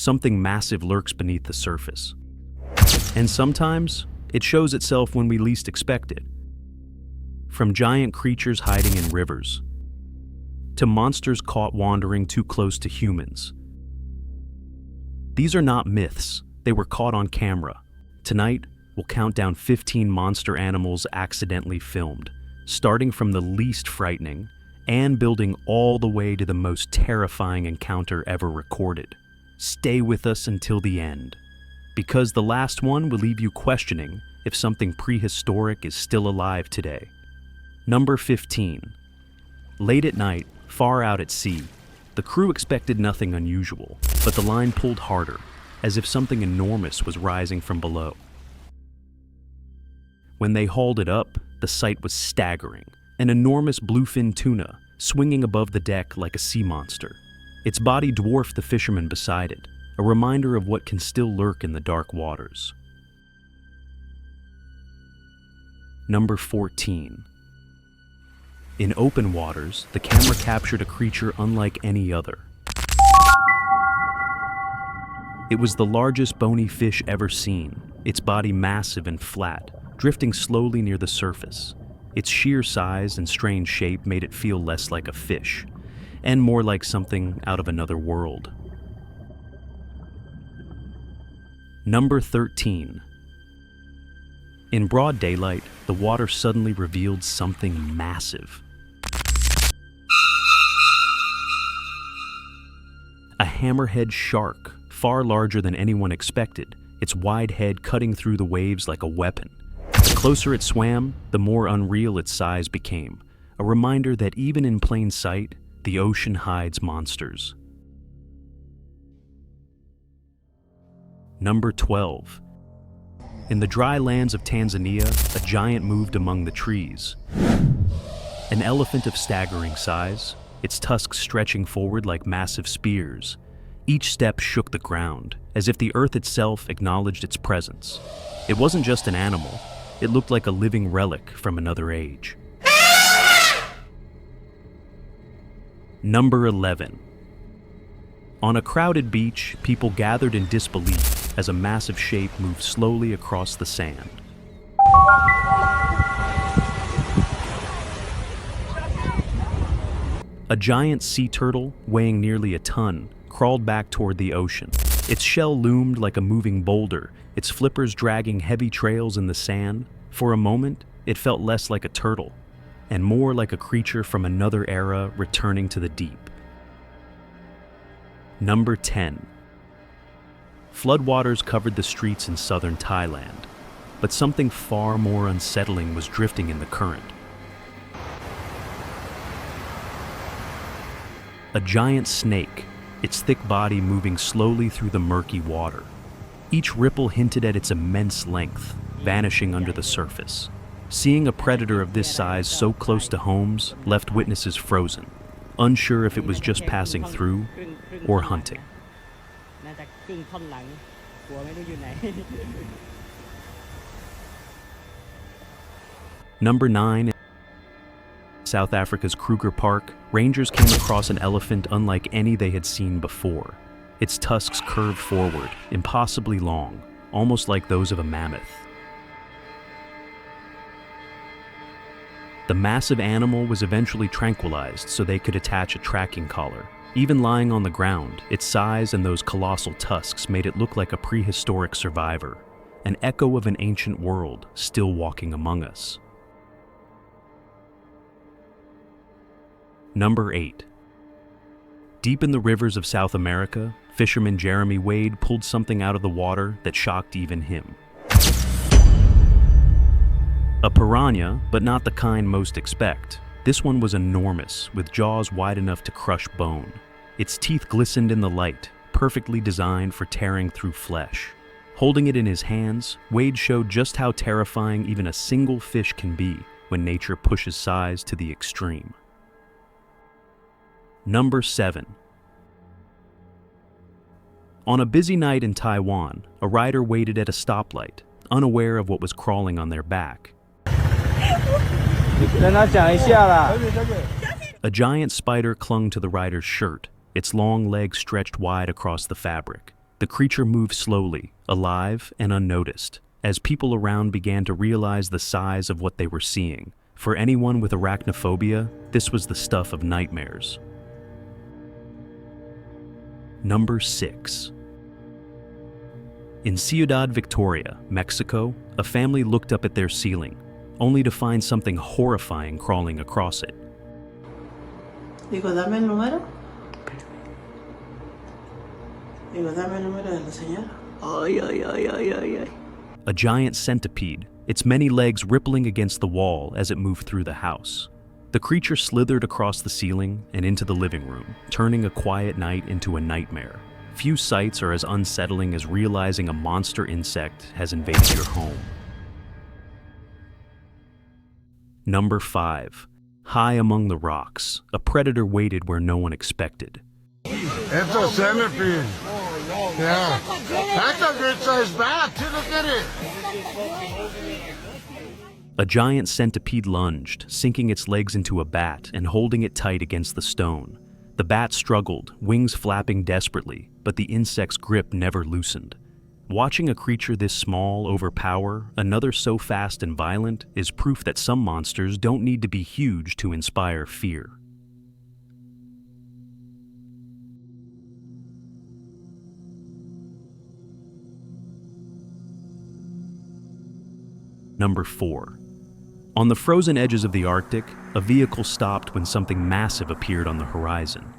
something massive lurks beneath the surface. And sometimes, it shows itself when we least expect it. From giant creatures hiding in rivers, to monsters caught wandering too close to humans. These are not myths, they were caught on camera. Tonight, we'll count down 15 monster animals accidentally filmed, starting from the least frightening and building all the way to the most terrifying encounter ever recorded. Stay with us until the end, because the last one will leave you questioning if something prehistoric is still alive today. Number 15. Late at night, far out at sea, the crew expected nothing unusual, but the line pulled harder, as if something enormous was rising from below. When they hauled it up, the sight was staggering. An enormous bluefin tuna, swinging above the deck like a sea monster. Its body dwarfed the fisherman beside it, a reminder of what can still lurk in the dark waters. Number 14. In open waters, the camera captured a creature unlike any other. It was the largest bony fish ever seen, its body massive and flat, drifting slowly near the surface. Its sheer size and strange shape made it feel less like a fish, and more like something out of another world. Number 13. In broad daylight, the water suddenly revealed something massive. A hammerhead shark, far larger than anyone expected, its wide head cutting through the waves like a weapon. The closer it swam, the more unreal its size became, a reminder that even in plain sight, the ocean hides monsters. Number 12. In the dry lands of Tanzania, a giant moved among the trees. An elephant of staggering size, its tusks stretching forward like massive spears. Each step shook the ground, as if the earth itself acknowledged its presence. It wasn't just an animal, it looked like a living relic from another age. Number 11. On a crowded beach, people gathered in disbelief as a massive shape moved slowly across the sand. A giant sea turtle, weighing nearly a ton, crawled back toward the ocean. Its shell loomed like a moving boulder, its flippers dragging heavy trails in the sand. For a moment, it felt less like a turtle, and more like a creature from another era returning to the deep. Number 10. Floodwaters covered the streets in southern Thailand, but something far more unsettling was drifting in the current. A giant snake, its thick body moving slowly through the murky water. Each ripple hinted at its immense length, vanishing under the surface. Seeing a predator of this size so close to homes left witnesses frozen, unsure if it was just passing through or hunting. Number 9. In South Africa's Kruger Park, rangers came across an elephant unlike any they had seen before. Its tusks curved forward, impossibly long, almost like those of a mammoth. The massive animal was eventually tranquilized so they could attach a tracking collar. Even lying on the ground, its size and those colossal tusks made it look like a prehistoric survivor, an echo of an ancient world still walking among us. Number 8. Deep in the rivers of South America, fisherman Jeremy Wade pulled something out of the water that shocked even him. A piranha, but not the kind most expect. This one was enormous, with jaws wide enough to crush bone. Its teeth glistened in the light, perfectly designed for tearing through flesh. Holding it in his hands, Wade showed just how terrifying even a single fish can be when nature pushes size to the extreme. Number 7. On a busy night in Taiwan, a rider waited at a stoplight, unaware of what was crawling on their back. A giant spider clung to the rider's shirt, its long legs stretched wide across the fabric. The creature moved slowly, alive and unnoticed, as people around began to realize the size of what they were seeing. For anyone with arachnophobia, this was the stuff of nightmares. Number 6. In Ciudad Victoria, Mexico, a family looked up at their ceiling, only to find something horrifying crawling across it. Digo, dame el número. Digo, dame el número de la señora. Ay, ay, ay, ay, ay, ay. A giant centipede, its many legs rippling against the wall as it moved through the house. The creature slithered across the ceiling and into the living room, turning a quiet night into a nightmare. Few sights are as unsettling as realizing a monster insect has invaded your home. Number 5. High among the rocks, a predator waited where no one expected. It's a centipede. Yeah. That's a good sized bat, too. Look at it. A giant centipede lunged, sinking its legs into a bat and holding it tight against the stone. The bat struggled, wings flapping desperately, but the insect's grip never loosened. Watching a creature this small overpower another so fast and violent is proof that some monsters don't need to be huge to inspire fear. Number 4. On the frozen edges of the Arctic, a vehicle stopped when something massive appeared on the horizon.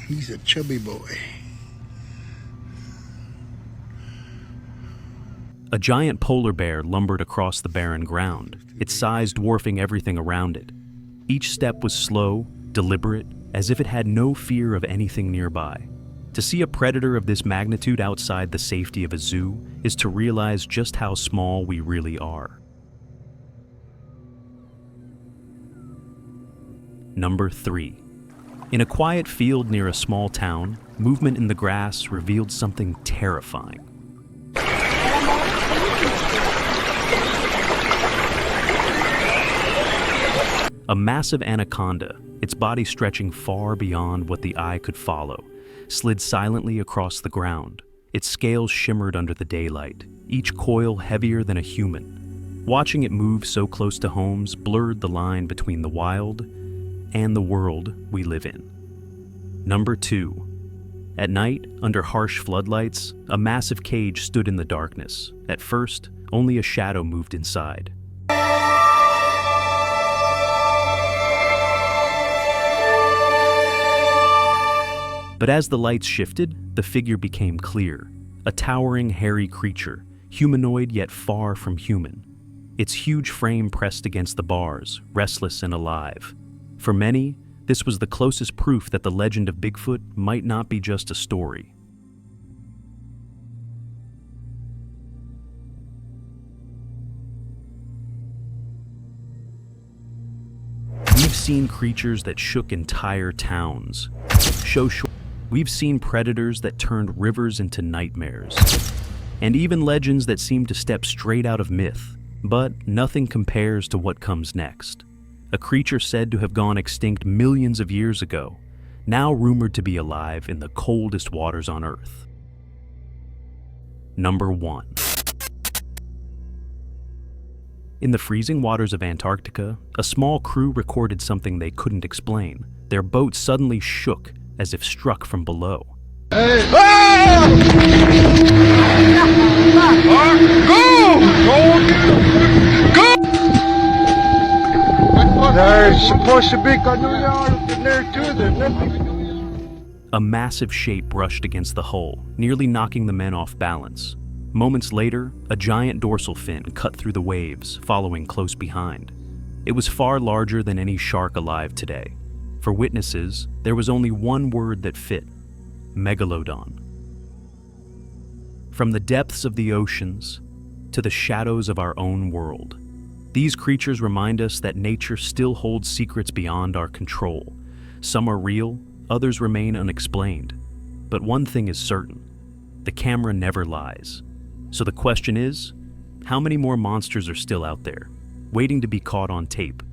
He's a chubby boy. A giant polar bear lumbered across the barren ground, its size dwarfing everything around it. Each step was slow, deliberate, as if it had no fear of anything nearby. To see a predator of this magnitude outside the safety of a zoo is to realize just how small we really are. Number 3. In a quiet field near a small town, movement in the grass revealed something terrifying. A massive anaconda, its body stretching far beyond what the eye could follow, slid silently across the ground. Its scales shimmered under the daylight, each coil heavier than a human. Watching it move so close to homes blurred the line between the wild and the world we live in. Number 2. At night, under harsh floodlights, a massive cage stood in the darkness. At first, only a shadow moved inside. But as the lights shifted, the figure became clear. A towering, hairy creature, humanoid yet far from human. Its huge frame pressed against the bars, restless and alive. For many, this was the closest proof that the legend of Bigfoot might not be just a story. We've seen creatures that shook entire towns. We've seen predators that turned rivers into nightmares, and even legends that seem to step straight out of myth, but nothing compares to what comes next. A creature said to have gone extinct millions of years ago, now rumored to be alive in the coldest waters on Earth. Number 1. In the freezing waters of Antarctica, a small crew recorded something they couldn't explain. Their boat suddenly shook as if struck from below. Hey! Ah! Go! There's supposed to be canoe in there too. There's nothing. A massive shape brushed against the hull, nearly knocking the men off balance. Moments later, a giant dorsal fin cut through the waves, following close behind. It was far larger than any shark alive today. For witnesses, there was only one word that fit: Megalodon. From the depths of the oceans to the shadows of our own world, these creatures remind us that nature still holds secrets beyond our control. Some are real, others remain unexplained. But one thing is certain: the camera never lies. So the question is, how many more monsters are still out there, waiting to be caught on tape?